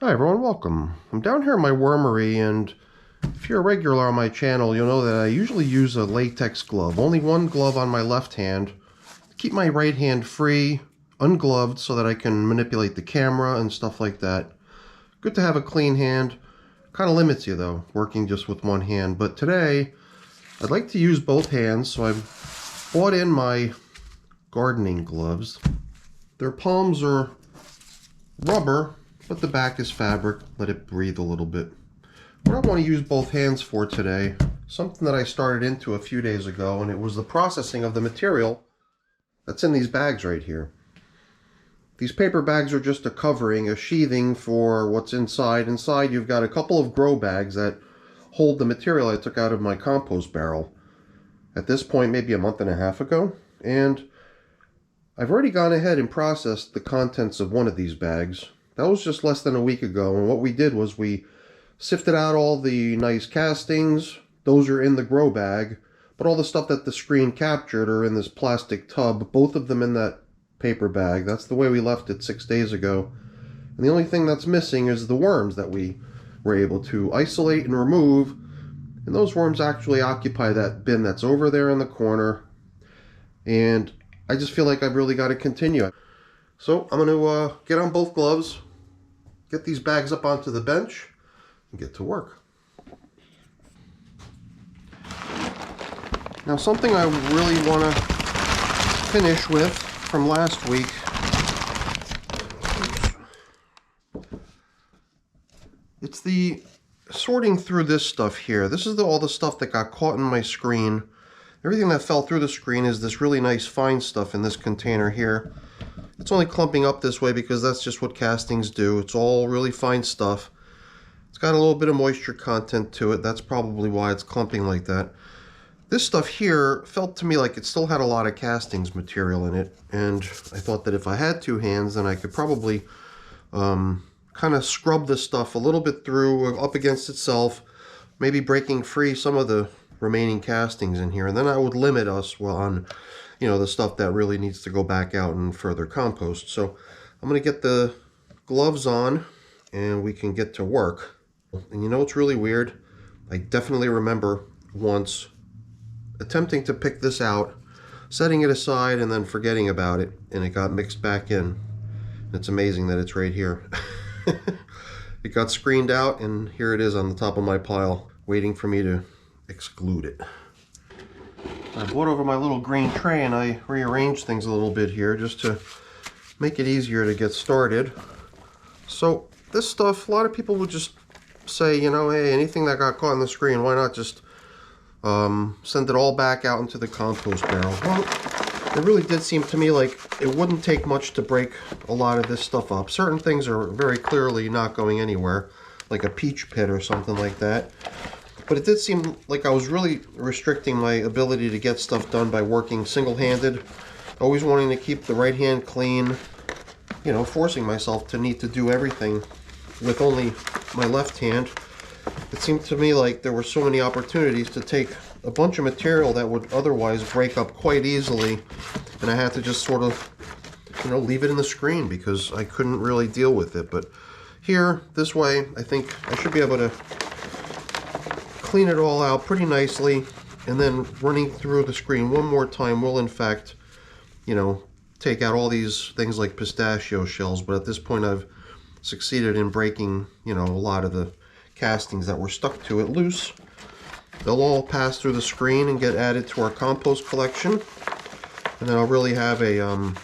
Hi everyone, welcome. I'm down here in my wormery, and if you're a regular on my channel, you'll know that I usually use a latex glove. Only one glove on my left hand. To keep my right hand free, ungloved, so that I can manipulate the camera and stuff like that. Good to have a clean hand. Kind of limits you though, working just with one hand. But today, I'd like to use both hands, so I've bought in my gardening gloves. Their palms are rubber, but the back is fabric. Let it breathe a little bit. What I want to use both hands for today, something that I started into a few days ago, and it was the processing of the material that's in these bags right here. These paper bags are just a covering, a sheathing for what's inside. Inside you've got a couple of grow bags that hold the material I took out of my compost barrel at this point maybe a month and a half ago, and I've already gone ahead and processed the contents of one of these bags. That was just less than a week ago, and what we did was we sifted out all the nice castings. Those are in the grow bag, but all the stuff that the screen captured are in this plastic tub, both of them in that paper bag. That's the way we left it 6 days ago. And the only thing that's missing is the worms that we were able to isolate and remove, and those worms actually occupy that bin that's over there in the corner, and I just feel like I've really got to continue. So I'm going to get on both gloves, get these bags up onto the bench, and get to work. Now, something I really want to finish with from last week, it's the sorting through this stuff here. This is all the stuff that got caught in my screen. Everything that fell through the screen is this really nice fine stuff in this container here. It's only clumping up this way because that's just what castings do. It's all really fine stuff. It's got a little bit of moisture content to it. That's probably why it's clumping like that. This stuff here felt to me like it still had a lot of castings material in it, and I thought that if I had two hands, then I could probably kind of scrub this stuff a little bit through, up against itself, maybe breaking free some of the remaining castings in here, and then I would limit us on the stuff that really needs to go back out and further compost. So I'm going to get the gloves on and we can get to work. And it's really weird. I definitely remember once attempting to pick this out, setting it aside, and then forgetting about it, and it got mixed back in. It's amazing that it's right here. It got screened out, and here it is on the top of my pile, waiting for me to exclude it. I brought over my little green tray and I rearranged things a little bit here just to make it easier to get started. So this stuff, a lot of people would just say, hey, anything that got caught on the screen, why not just send it all back out into the compost barrel? Well, it really did seem to me like it wouldn't take much to break a lot of this stuff up. Certain things are very clearly not going anywhere, like a peach pit or something like that. But it did seem like I was really restricting my ability to get stuff done by working single-handed, always wanting to keep the right hand clean, forcing myself to need to do everything with only my left hand. It seemed to me like there were so many opportunities to take a bunch of material that would otherwise break up quite easily, and I had to just sort of, leave it in the screen because I couldn't really deal with it. But here, this way, I think I should be able to clean it all out pretty nicely, and then running through the screen one more time will in fact take out all these things like pistachio shells. But at this point I've succeeded in breaking a lot of the castings that were stuck to it loose. They'll all pass through the screen and get added to our compost collection, and then I'll really have a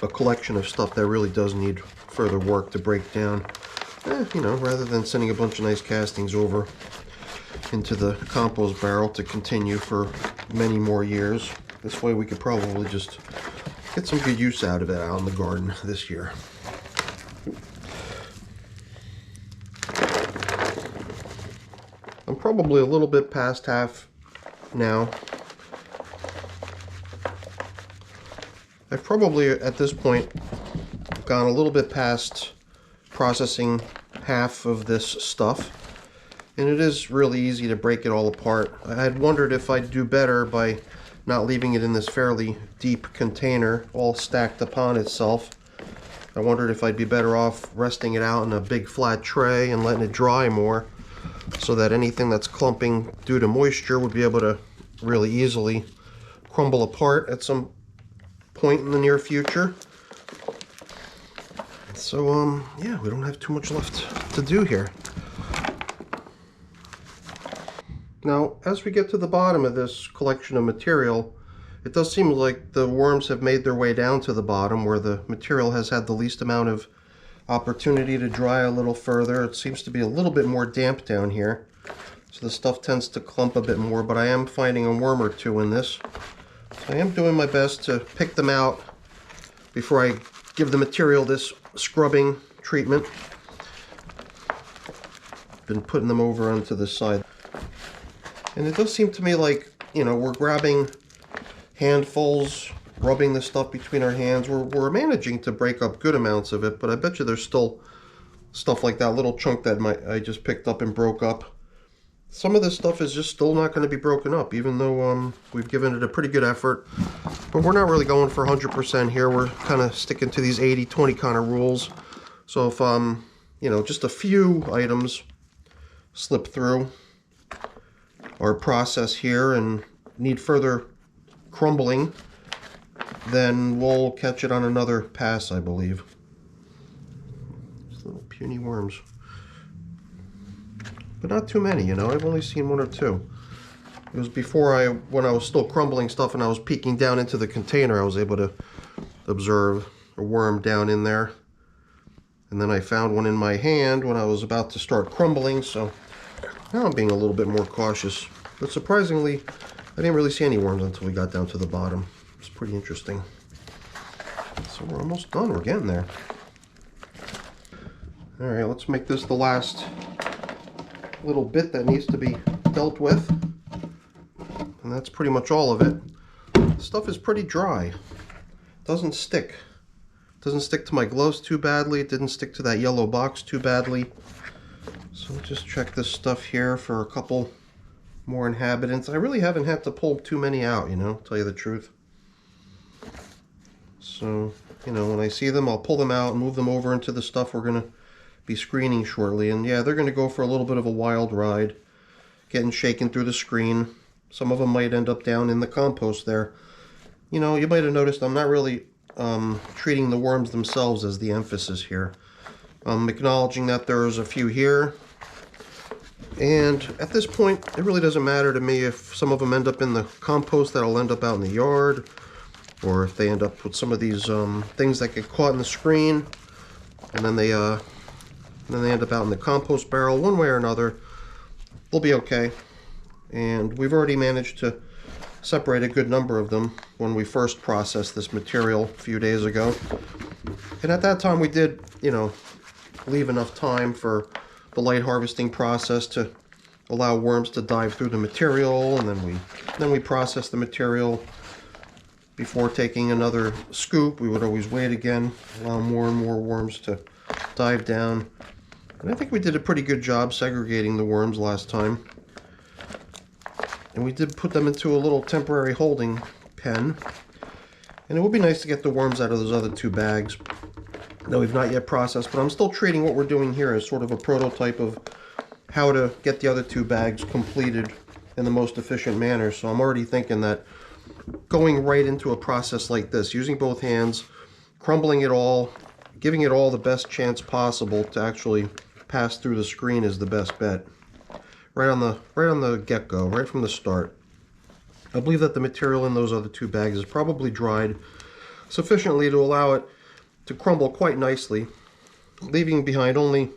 collection of stuff that really does need further work to break down, rather than sending a bunch of nice castings over into the compost barrel to continue for many more years. This way we could probably just get some good use out of it out in the garden this year. I'm probably a little bit past half now. I've probably at this point gone a little bit past processing half of this stuff. And it is really easy to break it all apart. I had wondered if I'd do better by not leaving it in this fairly deep container all stacked upon itself. I wondered if I'd be better off resting it out in a big flat tray and letting it dry more, so that anything that's clumping due to moisture would be able to really easily crumble apart at some point in the near future. So yeah, we don't have too much left to do here. Now, as we get to the bottom of this collection of material, it does seem like the worms have made their way down to the bottom where the material has had the least amount of opportunity to dry a little further. It seems to be a little bit more damp down here, so the stuff tends to clump a bit more, but I am finding a worm or two in this. So I am doing my best to pick them out before I give the material this scrubbing treatment. Been putting them over onto the side. And it does seem to me like, you know, we're grabbing handfuls, rubbing the stuff between our hands. We're managing to break up good amounts of it, but I bet you there's still stuff like that little chunk that I just picked up and broke up. Some of this stuff is just still not going to be broken up, even though we've given it a pretty good effort. But we're not really going for 100% here. We're kind of sticking to these 80-20 kind of rules. So if, you know, just a few items slip through our process here and need further crumbling, then we'll catch it on another pass, I believe. These little puny worms. But not too many, you know. I've only seen one or two. It was before when I was still crumbling stuff and I was peeking down into the container, I was able to observe a worm down in there. And then I found one in my hand when I was about to start crumbling, so now I'm being a little bit more cautious. But surprisingly, I didn't really see any worms until we got down to the bottom. It's pretty interesting. So we're almost done. We're getting there. Alright, let's make this the last little bit that needs to be dealt with. And that's pretty much all of it. The stuff is pretty dry. It doesn't stick. It doesn't stick to my gloves too badly. It didn't stick to that yellow box too badly. So let's just check this stuff here for a couple more inhabitants. I really haven't had to pull too many out, you know, tell you the truth. So, you know, when I see them, I'll pull them out and move them over into the stuff we're going to be screening shortly. And yeah, they're going to go for a little bit of a wild ride, getting shaken through the screen. Some of them might end up down in the compost there. You know, you might have noticed I'm not really treating the worms themselves as the emphasis here. I'm acknowledging that there's a few here. And at this point, it really doesn't matter to me if some of them end up in the compost that'll end up out in the yard, or if they end up with some of these things that get caught in the screen, and then they end up out in the compost barrel. One way or another, they'll be okay. And we've already managed to separate a good number of them when we first processed this material a few days ago. And at that time, we did, you know, leave enough time for the light harvesting process to allow worms to dive through the material, and then we process the material before taking another scoop. We would always wait again, allow more and more worms to dive down. And I think we did a pretty good job segregating the worms last time. And we did put them into a little temporary holding pen. And it would be nice to get the worms out of those other two bags that we've not yet processed, but I'm still treating what we're doing here as sort of a prototype of how to get the other two bags completed in the most efficient manner. So I'm already thinking that going right into a process like this, using both hands, crumbling it all, giving it all the best chance possible to actually pass through the screen is the best bet. Right on the get-go, right from the start. I believe that the material in those other two bags is probably dried sufficiently to allow it to crumble quite nicely, leaving behind only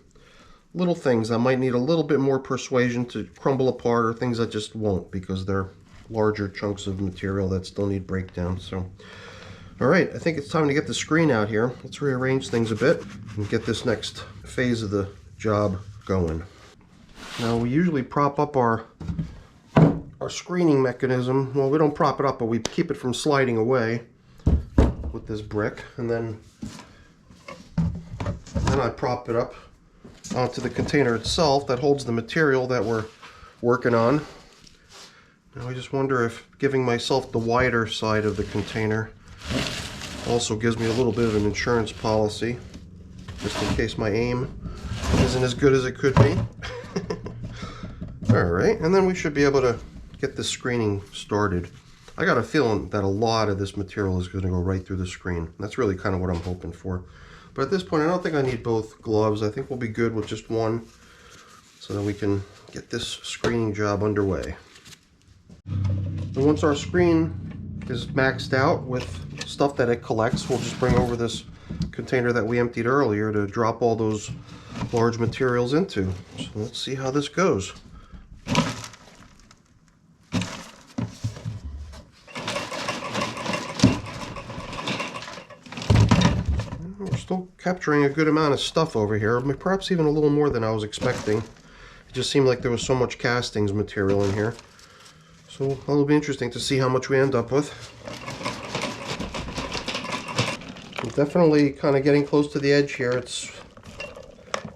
little things that might need a little bit more persuasion to crumble apart, or things that just won't because they're larger chunks of material that still need breakdown. So, all right, I think it's time to get the screen out here. Let's rearrange things a bit and get this next phase of the job going. Now, we usually prop up our screening mechanism. Well, we don't prop it up, but we keep it from sliding away with this brick, and then I prop it up onto the container itself that holds the material that we're working on. Now I just wonder if giving myself the wider side of the container Also gives me a little bit of an insurance policy, just in case my aim isn't as good as it could be. Alright, and then we should be able to get this screening started. I got a feeling that a lot of this material is going to go right through the screen. That's really kind of what I'm hoping for. But at this point, I don't think I need both gloves. I think we'll be good with just one, so that we can get this screening job underway. And once our screen is maxed out with stuff that it collects, we'll just bring over this container that we emptied earlier to drop all those large materials into. So let's see how this goes. We're still capturing a good amount of stuff over here, perhaps even a little more than I was expecting. It just seemed like there was so much castings material in here. So it'll be interesting to see how much we end up with. I'm definitely kind of getting close to the edge here. It's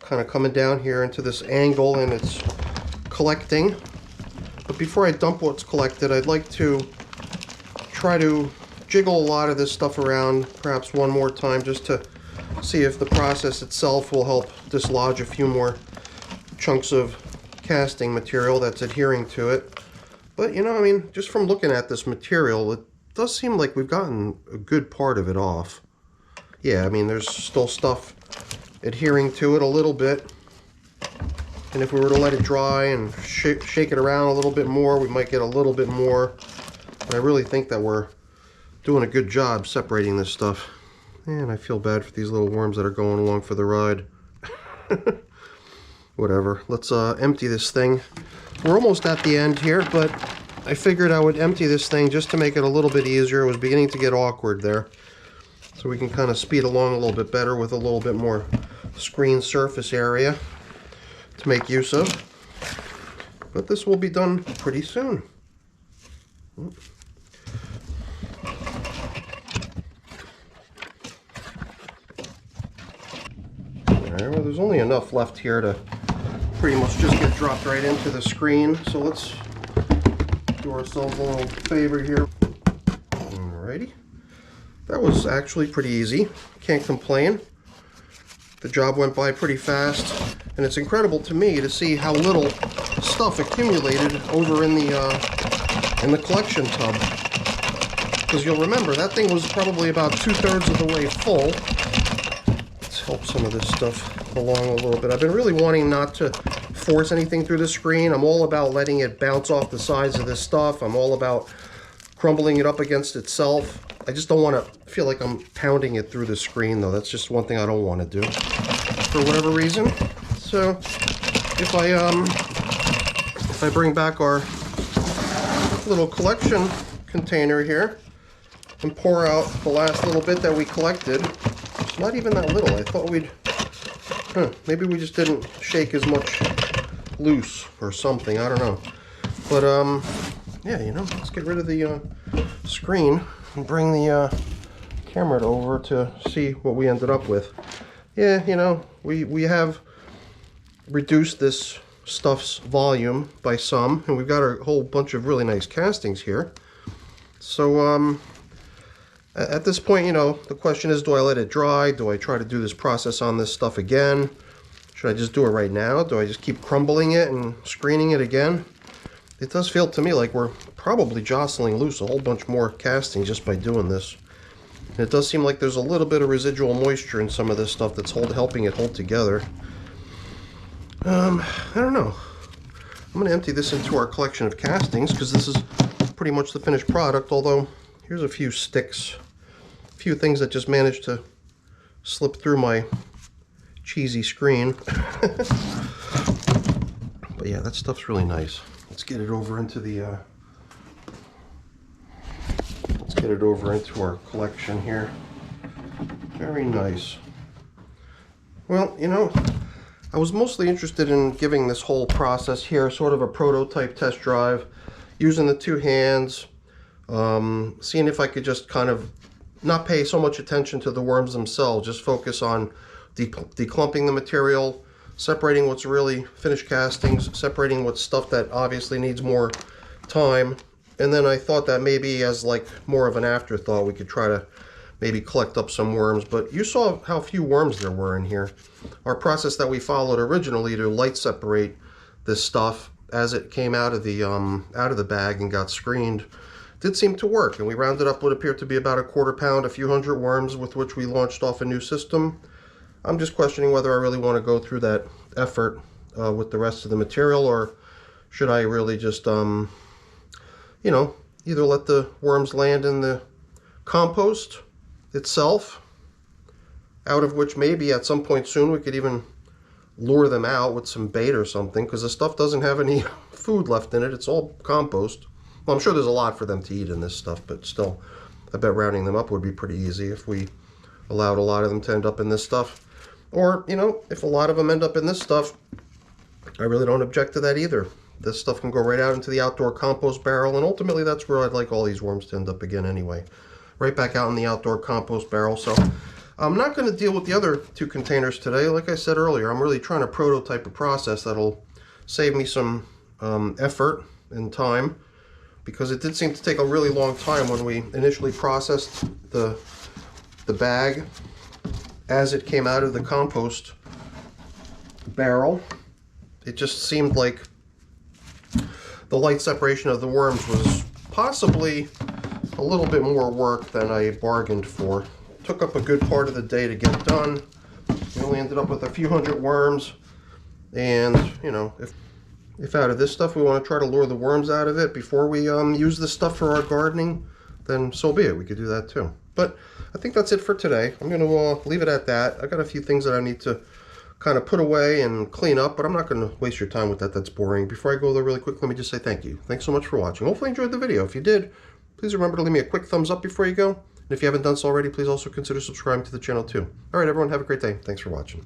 kind of coming down here into this angle and it's collecting. But before I dump what's collected, I'd like to try to jiggle a lot of this stuff around perhaps one more time, just to see if the process itself will help dislodge a few more chunks of casting material that's adhering to it. But you know, I mean, just from looking at this material, it does seem like we've gotten a good part of it off. Yeah, I mean, there's still stuff adhering to it a little bit. And if we were to let it dry and shake it around a little bit more, we might get a little bit more. But I really think that we're doing a good job separating this stuff. And I feel bad for these little worms that are going along for the ride. Whatever, let's empty this thing. We're almost at the end here, but I figured I would empty this thing just to make it a little bit easier. It was beginning to get awkward there. So we can kind of speed along a little bit better with a little bit more screen surface area to make use of. But this will be done pretty soon. Alright, well, there's only enough left here to pretty much just get dropped right into the screen. So let's do ourselves a little favor here. Alrighty. That was actually pretty easy. Can't complain. The job went by pretty fast, and it's incredible to me to see how little stuff accumulated over in the collection tub. Because you'll remember, that thing was probably about 2/3 of the way full. Let's help some of this stuff along a little bit. I've been really wanting not to force anything through the screen. I'm all about letting it bounce off the sides of this stuff. I'm all about crumbling it up against itself. I just don't want to feel like I'm pounding it through the screen, though. That's just one thing I don't want to do for whatever reason. So if I bring back our little collection container here and pour out the last little bit that we collected, it's not even that little. I thought we'd, maybe we just didn't shake as much loose or something. I don't know. But yeah, you know, let's get rid of the screen and bring the camera over to see what we ended up with. Yeah, you know, we have reduced this stuff's volume by some, and we've got a whole bunch of really nice castings here. So at this point, you know, the question is, do I let it dry? Do I try to do this process on this stuff again? Should I just do it right now? Do I just keep crumbling it and screening it again? It does feel to me like we're probably jostling loose a whole bunch more casting just by doing this. And it does seem like there's a little bit of residual moisture in some of this stuff that's helping it hold together. I don't know. I'm going to empty this into our collection of castings because this is pretty much the finished product, although here's a few sticks, a few things that just managed to slip through my cheesy screen. But yeah, that stuff's really nice. Let's get it over into the let's get it over into our collection here. Very nice. Well, you know, I was mostly interested in giving this whole process here sort of a prototype test drive, using the two hands, seeing if I could just kind of not pay so much attention to the worms themselves, just focus on declumping the material, separating what's really finished castings, separating what's stuff that obviously needs more time. And then I thought that maybe as like more of an afterthought, we could try to maybe collect up some worms. But you saw how few worms there were in here. Our process that we followed originally to light separate this stuff as it came out of the bag and got screened did seem to work, and we rounded up what appeared to be about a quarter pound, a few hundred worms, with which we launched off a new system. I'm just questioning whether I really want to go through that effort with the rest of the material, or should I really just, you know, either let the worms land in the compost itself, out of which maybe at some point soon we could even lure them out with some bait or something, because the stuff doesn't have any food left in it. It's all compost. Well, I'm sure there's a lot for them to eat in this stuff, but still, I bet rounding them up would be pretty easy if we allowed a lot of them to end up in this stuff. Or, you know, if a lot of them end up in this stuff, I really don't object to that either. This stuff can go right out into the outdoor compost barrel, and ultimately that's where I'd like all these worms to end up again anyway. Right back out in the outdoor compost barrel. So I'm not going to deal with the other two containers today. Like I said earlier, I'm really trying to prototype a process that'll save me some effort and time, because it did seem to take a really long time when we initially processed the bag as it came out of the compost barrel. It just seemed like the light separation of the worms was possibly a little bit more work than I bargained for. It took up a good part of the day to get done. We only ended up with a few hundred worms, and you know, if out of this stuff we want to try to lure the worms out of it before we use this stuff for our gardening, then so be it. We could do that too. But I think that's it for today. I'm going to leave it at that. I got a few things that I need to kind of put away and clean up, but I'm not going to waste your time with that. That's boring. Before I go there really quick, let me just say thank you. Thanks so much for watching. Hopefully you enjoyed the video. If you did, please remember to leave me a quick thumbs up before you go. And if you haven't done so already, please also consider subscribing to the channel too. All right, everyone, have a great day. Thanks for watching.